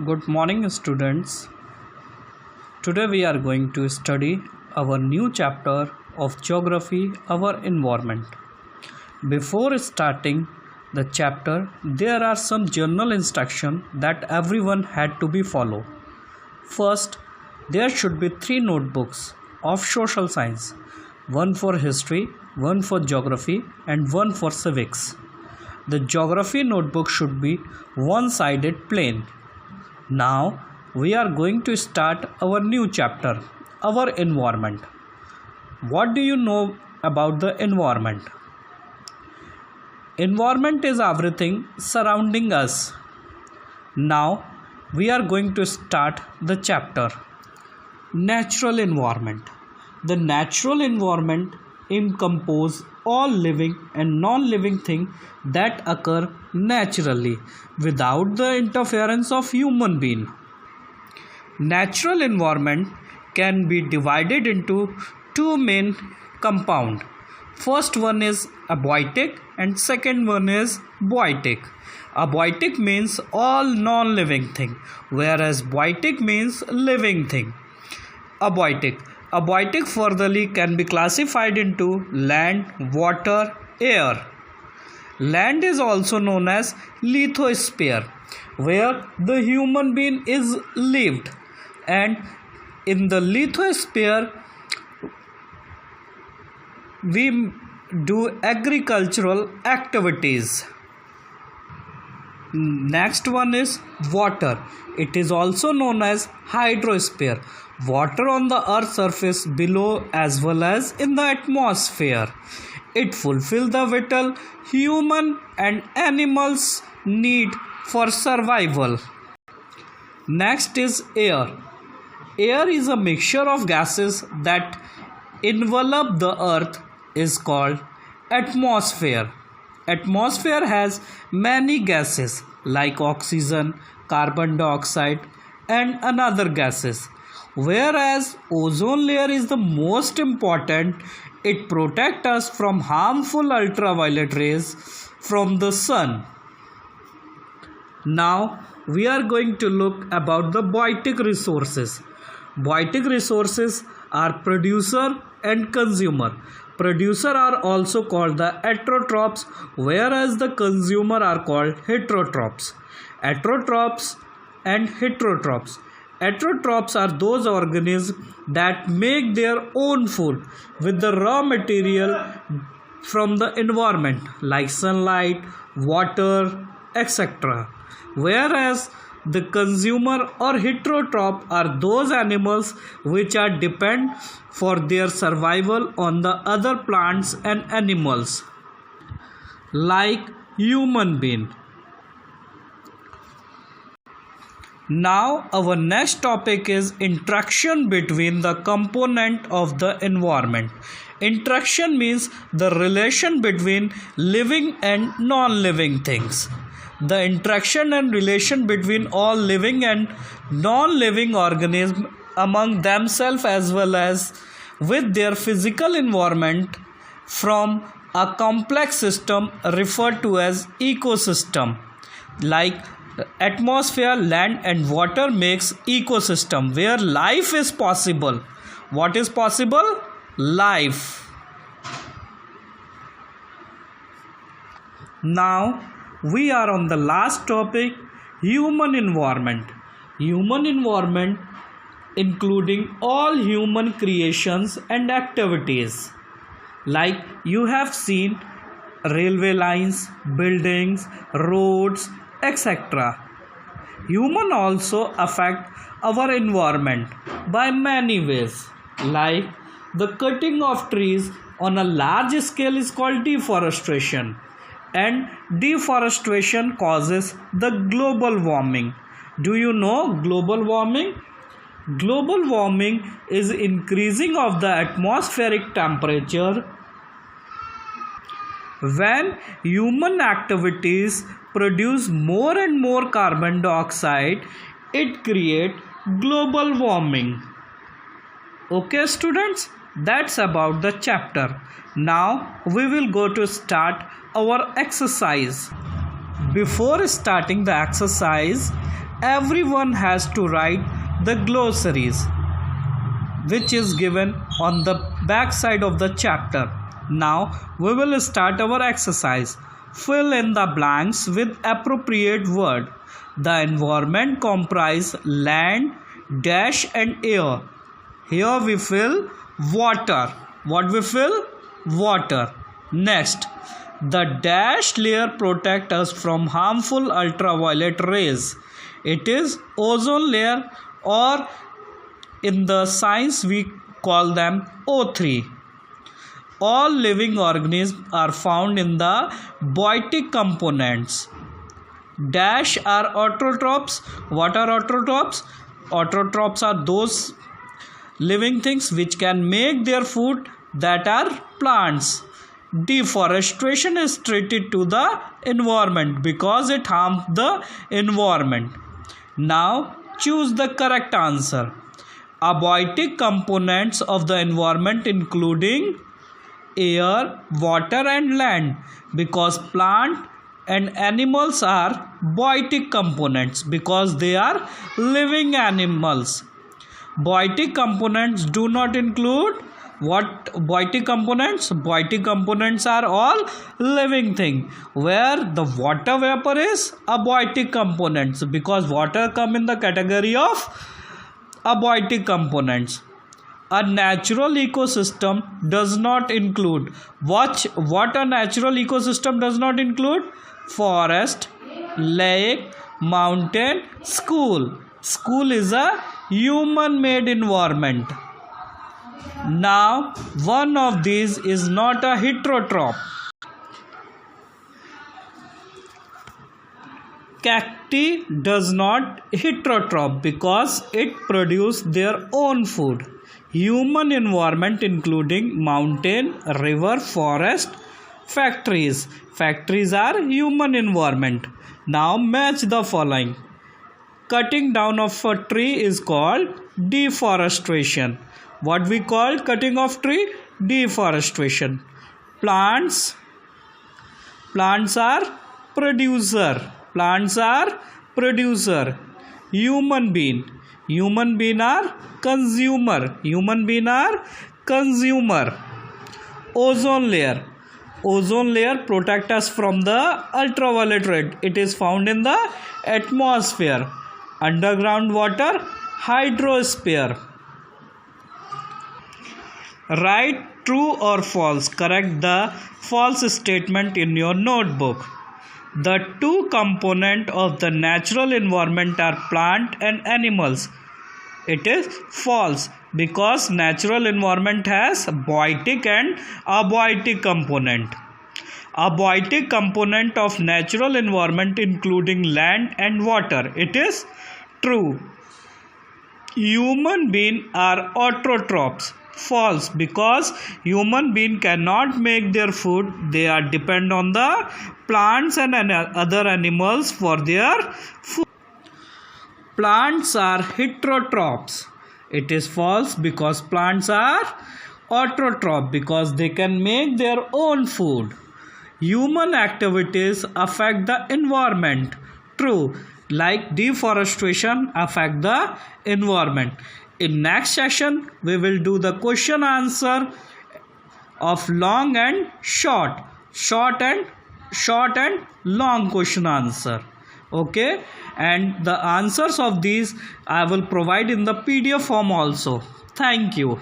Good morning, students. Today we are going to study our new chapter of Geography, our environment. Before starting the chapter, there are some general instructions that everyone had to be followed. First, there should be 3 notebooks of social science, one for history, one for geography, and one for civics. The geography notebook should be one-sided plain. Now we are going to start our new chapter, our environment. What do you know about the environment? Environment is everything surrounding us. Now we are going to start the chapter. Natural environment. The natural environment encompasses all living and non-living things that occur naturally without the interference of human being. Natural environment can be divided into 2 main compounds. First one is abiotic and second one is biotic. Abiotic means all non-living thing, whereas biotic means living thing. Abiotic furtherly can be classified into land, water, air. Land is also known as lithosphere, where the human being is lived, and in the lithosphere we do agricultural activities. Next one is water. It is also known as hydrosphere. Water on the earth's surface below as well as in the atmosphere. It fulfills the vital human and animals need for survival. Next is air. Air is a mixture of gases that envelop the earth is called atmosphere. Atmosphere has many gases like oxygen, carbon dioxide and another gases. Whereas ozone layer is the most important, it protects us from harmful ultraviolet rays from the sun. Now we are going to look about the biotic resources. Biotic resources are producer and consumer. Producer are also called the autotrophs, whereas the consumer are called heterotrophs. Autotrophs and heterotrophs. Autotrophs are those organisms that make their own food with the raw material from the environment like sunlight, water, etc. Whereas the consumer or heterotroph are those animals which are depend for their survival on the other plants and animals like human being. Now our next topic is interaction between the component of the environment. Interaction means the relation between living and non-living things. The interaction and relation between all living and non-living organisms among themselves as well as with their physical environment from a complex system referred to as ecosystem. Like atmosphere, land and water makes ecosystem where life is possible. What is possible? Life. Now we are on the last topic, human environment. Human environment including all human creations and activities. Like you have seen railway lines, buildings, roads, etc. Human also affect our environment by many ways. Like the cutting of trees on a large scale is called deforestation. And deforestation causes the global warming. Do you know global warming? Global warming is increasing of the atmospheric temperature when human activities produce more and more carbon dioxide. It creates global warming. Okay students, that's about the chapter. Now we will go to start our exercise. Before starting the exercise, everyone has to write the glossaries which is given on the back side of the chapter. Now we will start our exercise. Fill in the blanks with appropriate word. The environment comprise land, dash and air. Here we fill water. What we fill? Water. Next, the dash layer protect us from harmful ultraviolet rays. It is ozone layer, or in the science we call them O3. All living organisms are found in the biotic components. Dash are autotrophs. What are autotrophs? Autotrophs are those living things which can make their food, that are plants. Deforestation is treated to the environment because it harms the environment. Now choose the correct answer. Abiotic components of the environment including air, water and land, because plant and animals are biotic components because they are living animals. Biotic components do not include what biotic components? Biotic components are all living thing, where the water vapor is abiotic components because water come in the category of abiotic components. A natural ecosystem does not include what a natural ecosystem does not include? Forest, lake, mountain, school. School is a human made environment. Now one of these is not a heterotroph. Cacti does not heterotroph because it produce their own food. Human environment including mountain, river, forest, factories. Factories are human environment. Now match the following. Cutting down of a tree is called deforestation. What we call cutting of tree? Deforestation. Plants are producer. Plants are producer. Human being are consumer. Human being are consumer. Ozone layer protect us from the ultraviolet ray. It is found in the atmosphere. Underground water, hydrosphere. Write true or false. Correct the false statement in your notebook. The two components of the natural environment are plant and animals. It is false because natural environment has biotic and abiotic component. Abiotic component of natural environment including land and water. It is true. Human beings are autotrophs. False because human being cannot make their food. They are depend on the plants and other animals for their food. Plants are heterotrophs. It is false because plants are autotroph because they can make their own food. Human activities affect the environment. True, like deforestation affect the environment. In next session, we will do the question answer of long and short and long question answer. Okay, and the answers of these I will provide in the PDF form also. Thank you.